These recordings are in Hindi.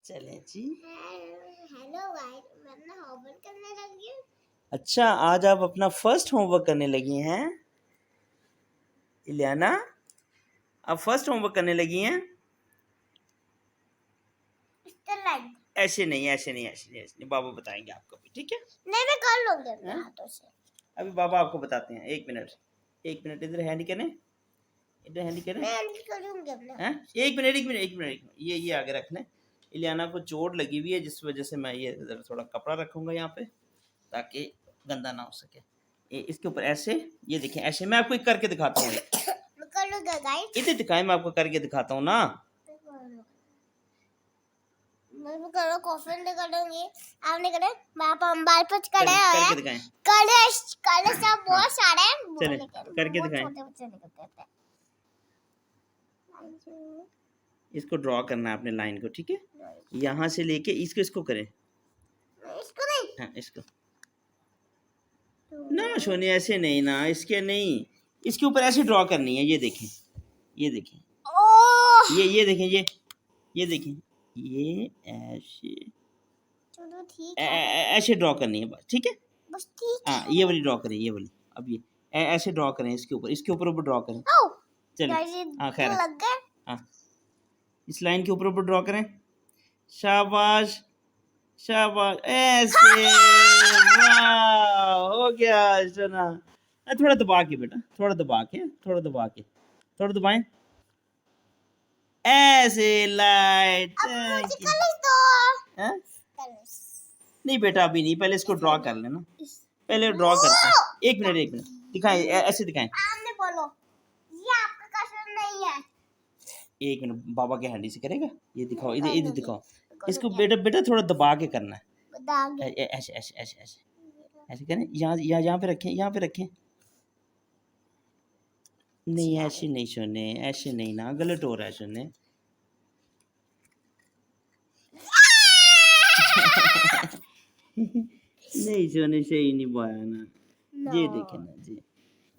चलें जी। हेलो गाइस, मैं अपना होमवर्क करने लगी हूँ। अच्छा, आज आप अपना फर्स्ट होमवर्क करने लगी हैं इलियाना? आप फर्स्ट होमवर्क करने लगी हैं? ऐसे नहीं, ऐसे नहीं, ऐसे नहीं, ऐसे नहीं। बाबा बताएंगे आपको भी, ठीक है? नहीं, मैं कर लूंगी अपने हाथों से। अभी बाबा आपको बताते हैं। एक मिनट इधर हैंडी करें, इधर हैंडी करें। मैं हैंडल करूंगी अपना। हैं? एक मिनट। ये आगे रखना है। इलियाना को चोट लगी हुई है, जिस वजह से मैं ये इधर थोड़ा कपड़ा रखूंगा यहाँ पे, ताकि गंदा ना हो सके। इसके ऊपर ऐसे, ये देखें, ऐसे मैं आपको एक करके दिखाता हूँ। मैं कर लूंगा गाइस। इधर दिखाएं, मैं आपको करके दिखाता हूँ ना। मैं भी करो, कॉफी ले करूंगी। आपने करे, बाप हम बाल पच करे करके हैं। दिखाएं। कल सब बहुत सारे हैं, चलें, लेकिन करके बहुत दिखाएं। छोटे बच्चे निकलते हैं। इसको ड्रॉ करना है अपने लाइन को, ठीक है? यहाँ से लेके इसको करें। इसको नहीं। हाँ, इसको ना सोनी, ऐसे नहीं ना, इसके नहीं, इसके ऊपर ऐसे ड्रॉ करनी है। ये देखें, ये देखें, ओह, ये देखें, ये देखें, ये ऐसे चलो ठीक है। ऐसे ड्रॉ करनी है बस, ठीक है? बस ठीक हाँ, है। ये वाली ड्रॉ करें, ये वाली। अब ये ऐसे ड्रॉ करें, इसके ऊपर ड्रॉ करें। चलिए, हाँ खैर, लग गए। हाँ, इस लाइन के ऊपर ड्रॉ करें। शाबाश शाबाश, ऐसे। वाह, हो गया सोना। थोड़ा दबा के बेटा, थोड़ा दबा के, थोड़ा दबाएं। ऐसे लाइट। नहीं बेटा, अभी नहीं, पहले इसको ड्रॉ कर लेना। पहले ड्रॉ करते हैं। एक मिनट दिखाएं, ऐसे दिखाएं। आपने बोलो, ये आपका कसम नहीं है। एक मिनट, बाबा के हैंडी से करेगा। ये दिखाओ, इधर दिखाओ। इसको बेटा थोड़ा दबा के करना है। ऐसे ऐसे ऐसे ऐसे ऐसे करें। यहाँ पे रखें, यहाँ पे रखें। नहीं, ऐसे नहीं सोने, ऐसे नहीं ना, गलत हो रहा है सोने। नहीं सोने, सही नहीं बोया ना। ये देखे ना जी,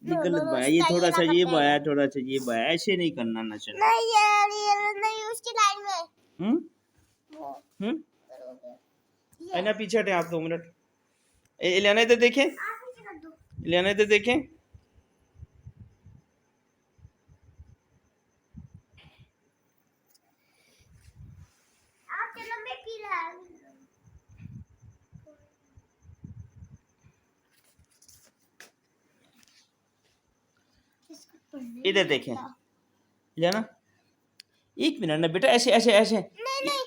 ये गलत बोया। ये थोड़ा सा ये बोया, थोड़ा सा ये बोया। ऐसे नहीं करना ना सोने। नहीं यार, ये नहीं उसकी लाइन में। ना पीछे हटे आप 2 मिनट। इलियाना इधर देखें, इलियाना इधर देखें। इधर देखें इलियाना, एक मिनट ना बेटा, ऐसे ऐसे ऐसे।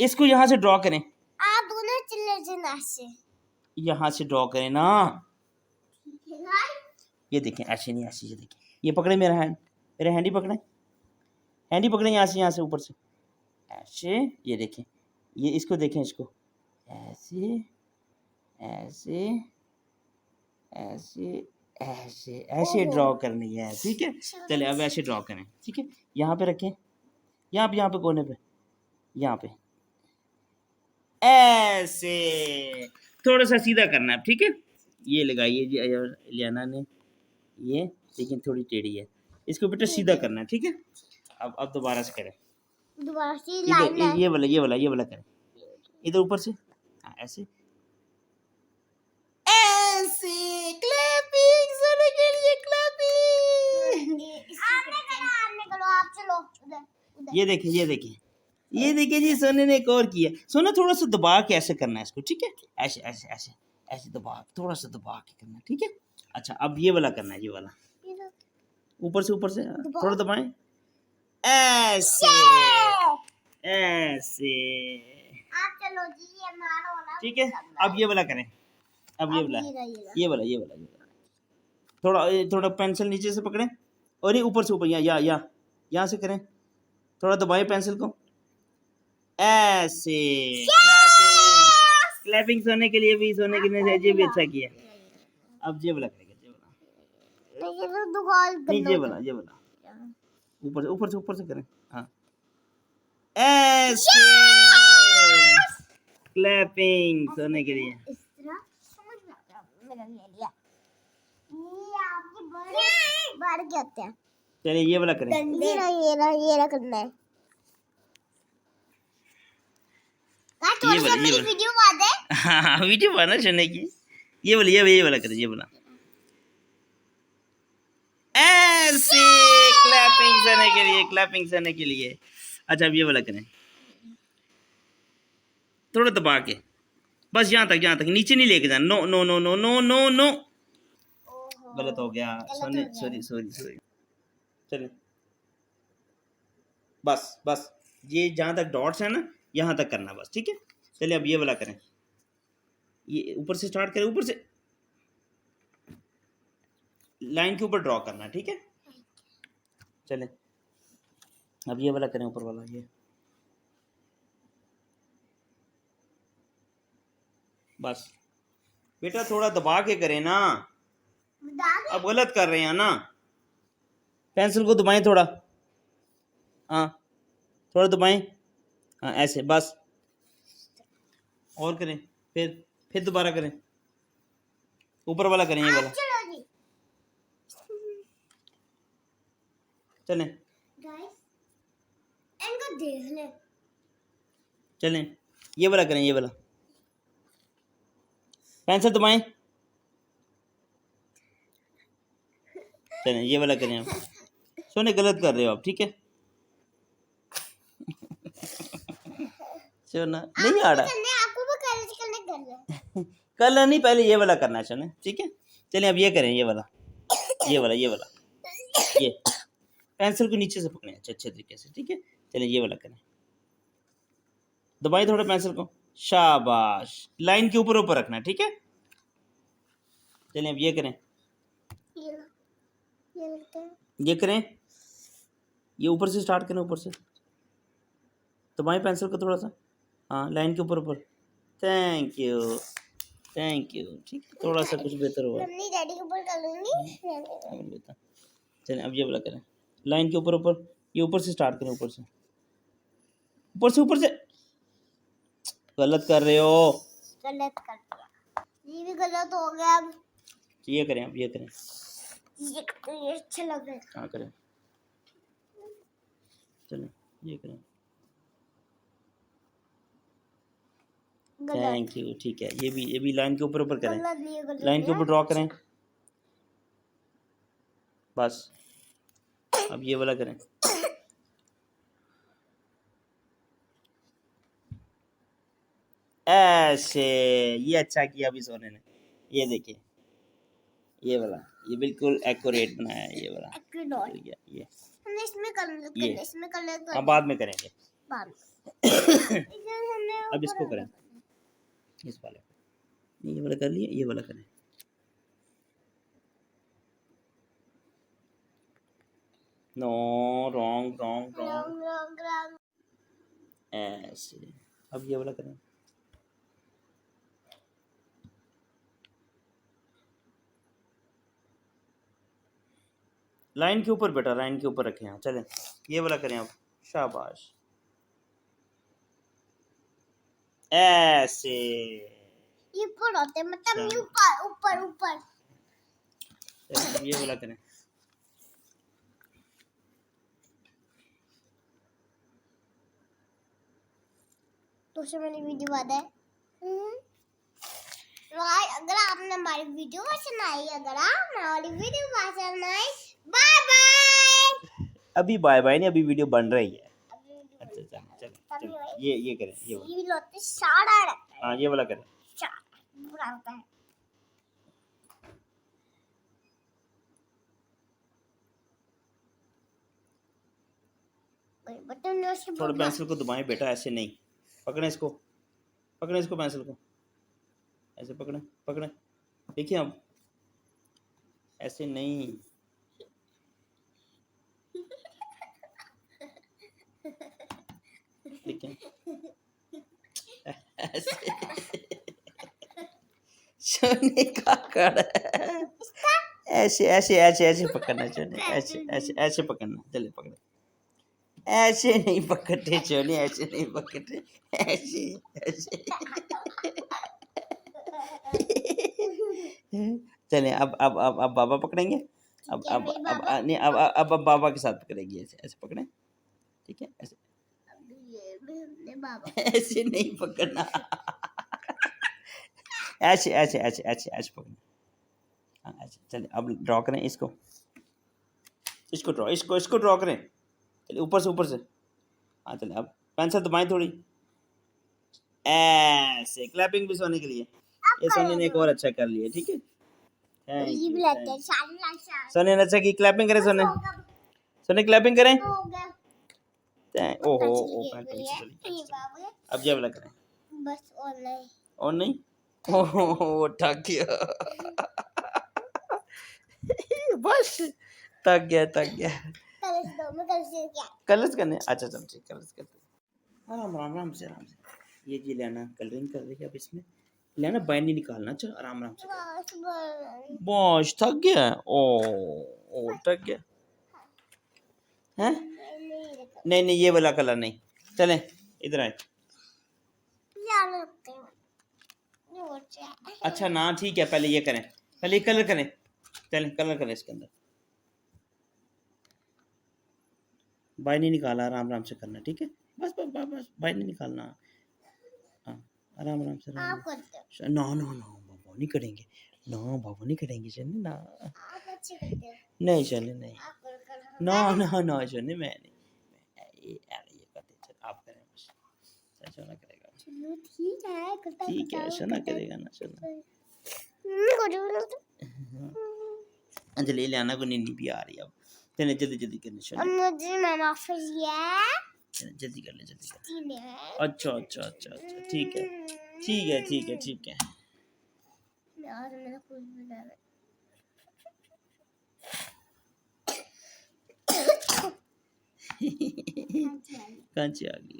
इसको यहाँ से ड्रॉ करें। आप दोनों चिल्ले से यहाँ से ड्रॉ करें ना। ये देखें, ऐसे नहीं, ऐसे। ये देखें, ये पकड़े मेरा हैंड ही पकड़े, हैंड ही पकड़े। यहाँ से ऊपर से ऐसे। ये देखें, ये इसको देखें, इसको ऐसे ऐसे ऐसे ऐसे ऐसे ड्रॉ करनी है, ठीक है? चले, अब ऐसे ड्रॉ करें, ठीक है? यहाँ पे रखें, यहाँ पे कोने पे, यहाँ पे ऐसे थोड़ा सा सीधा करना है, ठीक है? ये लगाइए जी इलियाना ने, ये लेकिन थोड़ी टेढ़ी है। इसको बेटा सीधा करना है, ठीक है? अब दोबारा से करें। दोबारा से इधर ये वाला करें। इधर ऊपर से, हाँ, ऐसे ऐसे। क्लैपिंग सोने के लिए, क्लैपिंग। आपने करो, आप चलो उधर। ये देखिए जी, सोने ने एक और किया। सोना, थोड़ा सा दबा के ऐसे करना है इसको, ठीक है? ऐसे ऐसे ऐसे ऐसे दबा, थोड़ा सा दबा के करना है, ठीक है? अच्छा, अब ये वाला करना है, ये वाला ऊपर से थोड़ा दबाएं। ऐसे ऐसे, आप चलो जी, ये मारो ना। ठीक है? अब ये वाला करें। अब ये वाला थोड़ा पेंसिल नीचे से पकड़ें, और ये ऊपर से ऊपर, यहाँ से करें। थोड़ा दबाएं पेंसिल को, ऐसे। क्लैपिंग सोने के लिए भी, सोने के लिए भी अच्छा किया। अब ये वाला करेंगे, ये वाला ऊपर से करें। हाँ, ऐसे। क्लैपिंग सोने के लिए। इस तरह समझ में आता है, मैंने ले लिया। ये आपकी बढ़ के होते हैं। चलिए, ये वाला करें। ये रहा करना है। थोड़ी ये सी वाला मेरी वीडियो बना दे। हाँ वीडियो बना सुनने की। ये वाला करे, ये वाला ऐसे क्लैपिंग करने के लिए। अच्छा अब ये वाला करें, थोड़ा दबा के, बस यहाँ तक, नीचे नहीं लेके जाना। No no no no no no no, ओहो, गलत हो गया, गलत सोनी हो गया। सॉरी। चलिए बस ये जहाँ तक डॉट्स है ना, यहाँ तक करना बस, ठीक है। चलिए अब ये वाला करें, ये ऊपर से स्टार्ट करें, ऊपर से लाइन के ऊपर ड्रॉ करना, ठीक है। चलें अब ये वाला करें, ऊपर वाला ये, बस बेटा थोड़ा दबा के करें ना, अब गलत कर रहे हैं ना। पेंसिल को दबाएं थोड़ा, हाँ थोड़ा दबाएं, हाँ ऐसे बस, और करें, फिर दोबारा करें, ऊपर वाला करें, ये वाला। चलो जी चलें गाइस, इनको देख ले। चलें ये वाला करें, ये वाला, पेंसिल दबाएं, चलें ये वाला करें आप। सोने गलत कर रहे हो आप, ठीक है। सोना नहीं आ रहा, आपको भी कलर करने कलर नहीं, पहले ये वाला करना है सोने, ठीक है। चलें अब ये करें, ये वाला ये पेंसिल को नीचे से पकड़ें अच्छे तरीके से, ठीक है। चलें ये वाला करें, दबाएं थोड़ा पेंसिल को, शाबाश, लाइन के ऊपर ऊपर रखना, ठीक है। चलें अब ये करें, ये करें, ये ऊपर से स्टार्ट करें, ऊपर से दबाएं पेंसिल को थोड़ा सा, हाँ लाइन के ऊपर ऊपर, थैंक यू, ठीक है, थोड़ा सा कुछ बेहतर हुआ। मम्मी डैडी के ऊपर कर लूंगी। चलें अब ये वाला करें, लाइन के ऊपर ऊपर, ये ऊपर से स्टार्ट करें, ऊपर से गलत कर रहे हो, गलत कर दिया, ये भी गलत हो गया। अब ये करें, अब ये करें, ये अच्छा लग रहा है। हाँ करें, चलें ये करें, थैंक यू, ठीक है। ये भी लाइन के ऊपर ऊपर करें, लाइन के ऊपर ड्रॉ करें, बस अब ये वाला करें, ऐसे, ये अच्छा किया अभी सोने ने, ये देखिए ये वाला, ये बिल्कुल एक्यूरेट बनाया है, ये वाला ये हमने इसमें कलर, इसमें कलर अब बाद में करेंगे, बाद में। अब इसको करें, इस वाले को, ये वाला कर लिया, ये वाला करें, नो रॉन्ग, ऐसे, अब ये वाला करें, लाइन के ऊपर बेटा, लाइन के ऊपर रखें, यहाँ चलें ये वाला करें अब, शाबाश, ऐसे, ये ऊपर होते मतलब ये ऊपर ये वाला करें, तो से मेरी वीडियो आता है। अगर आपने हमारी वीडियो पसंद आई, बाय बाय। अभी बाय बाय नहीं, अभी वीडियो बन रही है। अच्छा चल ये करें, ये वाला, हाँ ये वाला करें, बुरा होता है। थोड़ा पेंसिल को दबाएं बेटा, ऐसे नहीं, पकड़ें इसको पेंसिल को, ऐसे पकड़ें, देखिए अब ऐसे नहीं, देखिए ऐसे सोने का कड़ा, ऐसे पकड़ना सोने, ऐसे पकड़ना, चले पकड़े, ऐसे नहीं पकड़ते सोने, ऐसे नहीं पकड़ते, ऐसे चलें अब बाबा पकड़ेंगे, नहीं अब बाबा के साथ पकड़ेंगे, ऐसे पकड़ें, ठीक है, ऐसे ले बाबा ऐसे नहीं पकड़ना, ऐसे ऐसे ऐसे ऐसे ऐसे पकड़ना। हाँ ऐसे, चलिए अब ड्रॉ करें इसको, इसको ड्रॉ, इसको ड्रॉ करें। चलिए ऊपर से। हाँ चलिए अब पेंसिल दबाएं थोड़ी, ऐसे क्लैपिंग भी सोने के लिए। अब ये सोने ने एक करो और अच्छा कर लिया, ठीक है। थैंक ये यू, भी लगता है शान सोने ने अच्छा की, क्लैपिंग करें सोने, हो गया सोने क्लैपिंग करें। हो गया ओहो पेंसिल ओ ये पेन लिए पेंसिल ये बाबा अब ये वाला करें। बस और नहीं और नहीं, ओहो थक गया बस थक गया। कलर्स दो मैं कलर्स क्या कलर्स करने, अच्छा चल ठीक, कलर्स करते हैं। आराम से ये जी लेना, कलरिंग कर रही है अब इसमें लेना, बाय नहीं निकालना। अच्छा आराम से बस बॉश थक गया, ओ थक गया हैं। नहीं ये वाला कलर नहीं, चले इधर आए। अच्छा ना ठीक है, पहले ये करें, पहले ये कलर करें, चलें कलर करें इसके अंदर। बाय नहीं निकाला, आराम से करना, ठीक है। बस बाय नहीं निकालना। हाँ आराम से आप करते हो ना बाबा नहीं करेंगे, ना बाबा नहीं करेंगे चलने ना, आप अच्छे करते हो नहीं चलने नहीं, आप कर ना चलने मैं नहीं, ये करते चल, आप करें बस, ऐसा ना करेगा, चलो ठीक है करता ठीक है ऐसा ना करेगा ना चलना। अंजलि लाना को नींद भी आ रही है अब, चले जल्दी करने चले, मुझे मामा फिर ये जल्दी कर ले। अच्छा ठीक है। यार मेरा कुछ भी नहीं है। कांची आ गई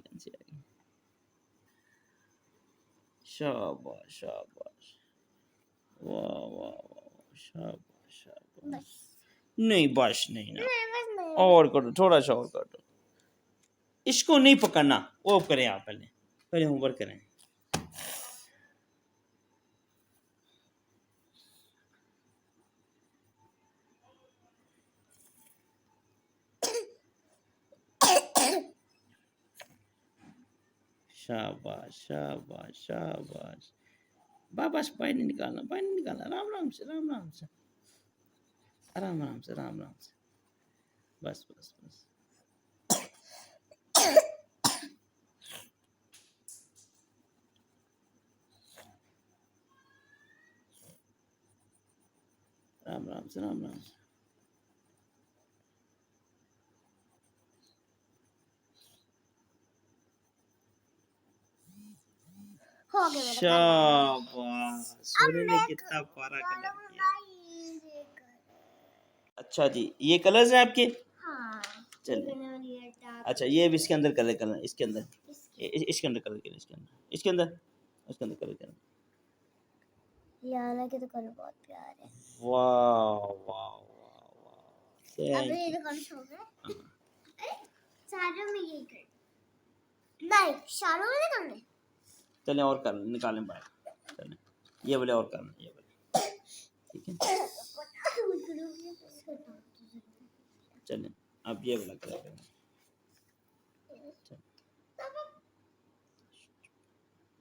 शाबाश वाह शाबाश बस नहीं बस नहीं ना, बस नहीं और करो, थोड़ा सा और कर दो, इसको नहीं पकड़ना, वो करें आप पहले होमवर्क करें। शाबाश बस बाहर नहीं निकालना, आराम से बस राम से हो गया मेरा शाबाश, सूर्य ने कितना प्यारा कलर किया। अच्छा जी ये कलर्स हैं आपके, हाँ चलिए अच्छा ये भी इसके अंदर कलर करना, इसके अंदर इसके अंदर कलर करना, इसके अंदर कलर करना। याना के तो कलर बहुत प्यारे हैं वाह अब ये तो कलर हो गए सारों में यही कर नहीं सारों में नहीं करने चलें और कर निकालें बाहर, चलें ये वाले और करना, ये वाले ठीक है। चलें अब ये वाला कलर करना,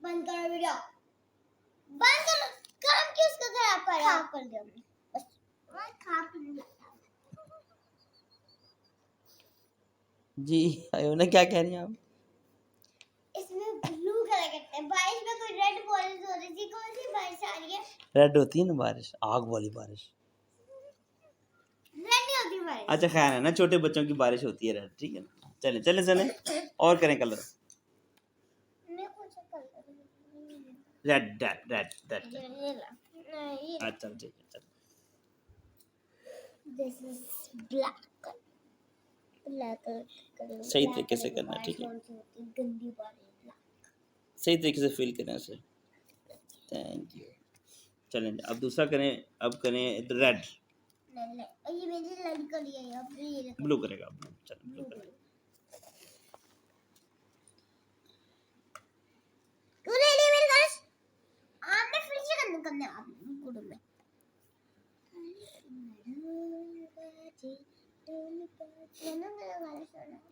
बंद करो वीडियो बंद करो काम क्यों उसका खराब कर दिया बस मैं खा पी जी आयो ना, क्या कह रही हैं आप? इसमें ब्लू कलर करते हैं बारिश में कोई रेड बारिश हो रही थी कौन सी बारिश आ रही है रेड होती है ना बारिश, आग वाली बारिश। रेड नहीं होती बारिश अच्छा खैर है ना, छोटे बच्चों की बारिश होती है रेड, ठीक है ना। चले और करें कलर, मैं कौन सा कलर रेड ये ला नहीं अच्छा ठीक है चल। दिस इज ब्लैक कलर सही तरीके से करना है, ठीक है, गंदी बारिश सही तरीके से फील करना है। Thank you. चलें अब दूसरा करें, अब करें रेड, नहीं ये मेरी लड़की लिए अब ये ब्लू करेगा, ब्लू चल ब्लू करेगा। तू ले ले मेरे कलर्स आपने फिर से करने आप गुड में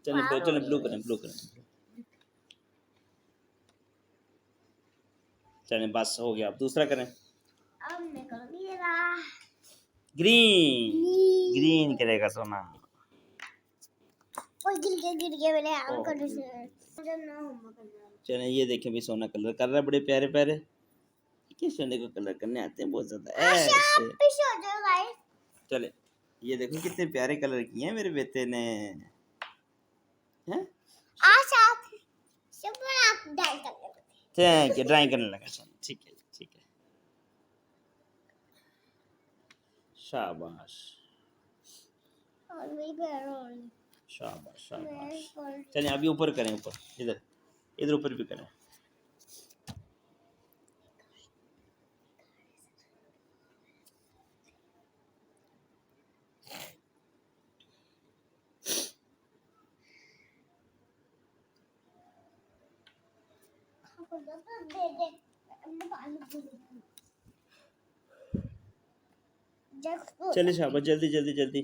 चलें ब्लू करें, चलें बस हो गया, अब दूसरा करें। अब मैं करूँगी ये रहा ग्रीन, ग्रीन ग्रीन। करेगा सोना। ओए गिर गया मेरे आम का ओह, दूसरा जब ना होमवर्क करना चलें ये देखें भी सोना कलर कर रहा है बड़े प्यारे प्यारे। किस सोने को कलर करने आते हैं बहुत ज्यादा आशा ऐसे। पीछे हो जाओ गाइस। चले ये देखो कितने प्यारे कलर किए हैं मेरे बेटे ने, हैं? आशा सब आप डाल कर लो। थैंक यू, ड्राइंग करने लगा सोना, ठीक है ठीक है, शाबाश और मेरी पैर और शाबाश मैं शाबाश। कर चलिए अभी ऊपर करें, ऊपर इधर, इधर ऊपर भी करें। दे दे मैं पानी पी लूं। जब चलिए शाबाश, जल्दी जल्दी जल्दी।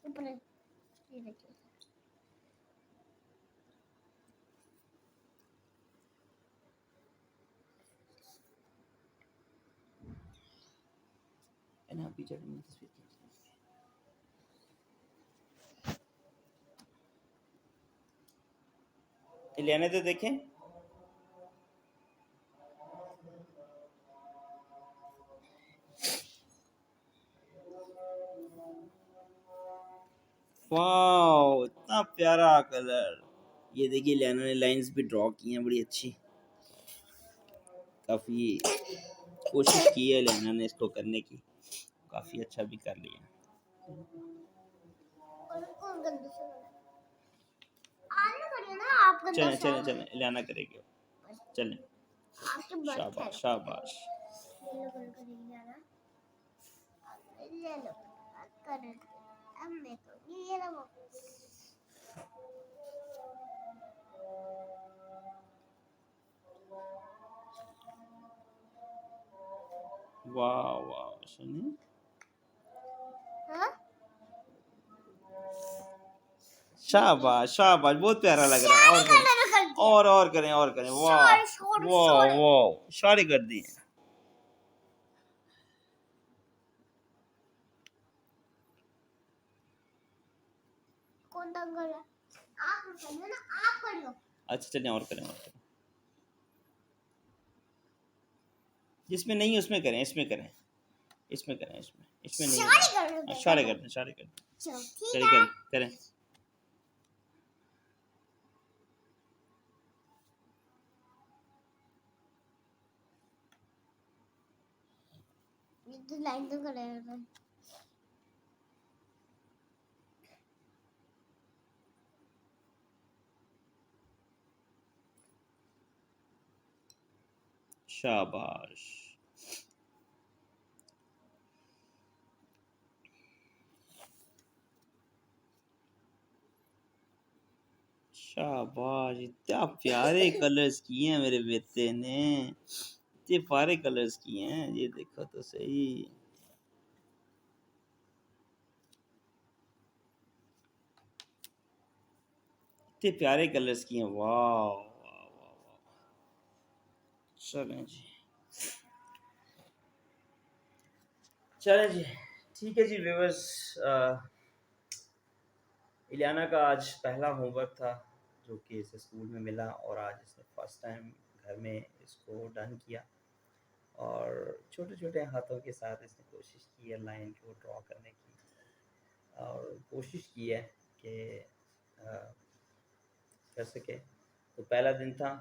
ऊपर ये देखिए ना पीछे में तस्वीर खींचनी। ये लेने तो देखें। वाओ इतना प्यारा कलर। ये देखिए लेना ने लाइंस भी ड्रॉ की हैं बड़ी अच्छी, काफी कोशिश की है लेना ने इसको करने की, काफी अच्छा भी कर लिया। और गंदे से आना पड़ेगा ना आप गंदा चलें सा चलें चलें लेना करेगी, चलें आपके बर्थ है शाबाश शाबाश। ये लो कर करेंगे ना ले लो कर अब मैं तो ये लो वाह वाह सुनिए, हाँ शाबाश शाबाश, बहुत प्यारा लग रहा है। और करें और करें और करें। वाह वाह वाह, सारे कर दिए। कौन दंगल है आप करो ना आप कर लो अच्छा चलें और करें और करें, जिसमें नहीं उसमें करें, इसमें करें, इसमें करें, इसमें नहीं सारे कर लो सारे कर दें, सारे कर दें। चलो ठीक चलिए है करें करें। ये तो लाइन तो करेगा शाबाश शाबाश, इतना प्यारे कलर्स किए हैं मेरे बेटे ने, इतने प्यारे कलर्स किए हैं, ये देखो तो सही। इतने प्यारे कलर्स किए हैं, वाह वाह वाह वाह। चलें जी, चलें जी, ठीक है जी व्यूअर्स। इलियाना का आज पहला होमवर्क था जो कि इसे स्कूल में मिला, और आज इसने फर्स्ट टाइम घर में इसको डन किया, और छोटे छोटे हाथों के साथ इसने कोशिश की है लाइन को ड्रॉ करने की, और कोशिश की है कि कर सके। तो पहला दिन था,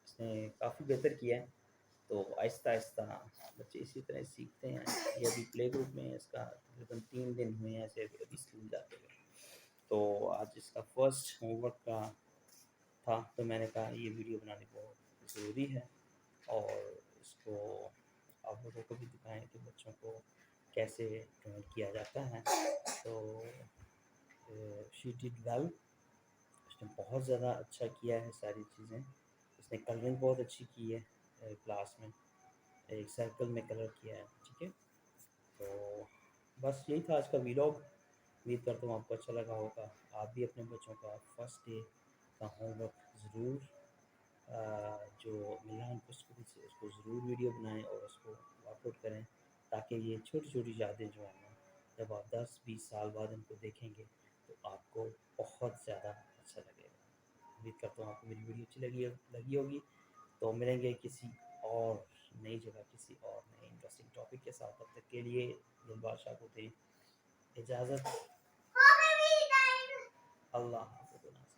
इसने काफ़ी बेहतर किया है। तो आहिस्ता आहिस्ता बच्चे इसी तरह सीखते हैं। ये अभी प्ले ग्रुप में है, इसका तकरीबन 3 दिन हुए हैं ऐसे अभी स्कूल जाते हुए। तो आज इसका फर्स्ट होमवर्क का था, तो मैंने कहा ये वीडियो बनानी बहुत ज़रूरी है, और इसको आप लोगों को भी दिखाएं कि बच्चों को कैसे ड्राइंग किया जाता है। तो शी डिड वेल, उसने बहुत ज़्यादा अच्छा किया है सारी चीज़ें। उसने कलरिंग बहुत अच्छी की है, क्लास में एक सर्कल में कलर किया है, ठीक है। तो बस यही था आज का वीलॉग, उम्मीद करता हूँ आपको अच्छा लगा होगा। आप भी अपने बच्चों का फर्स्ट डे का होमवर्क ज़रूर जो मिलान पुस्तकों से उसको ज़रूर वीडियो बनाएं और उसको अपलोड करें, ताकि ये छोटी छोटी यादें जो हैं ना, जब आप 10-20 साल बाद इनको देखेंगे तो आपको बहुत ज़्यादा अच्छा लगेगा। उम्मीद करता हूँ आपको मेरी वीडियो अच्छी लगी होगी। तो मिलेंगे किसी और नई जगह, किसी और नए इंटरेस्टिंग टॉपिक के साथ। तब तक के लिए दिल बादशाह को दे इजाज़त। अल्लाह हाफ़िज़।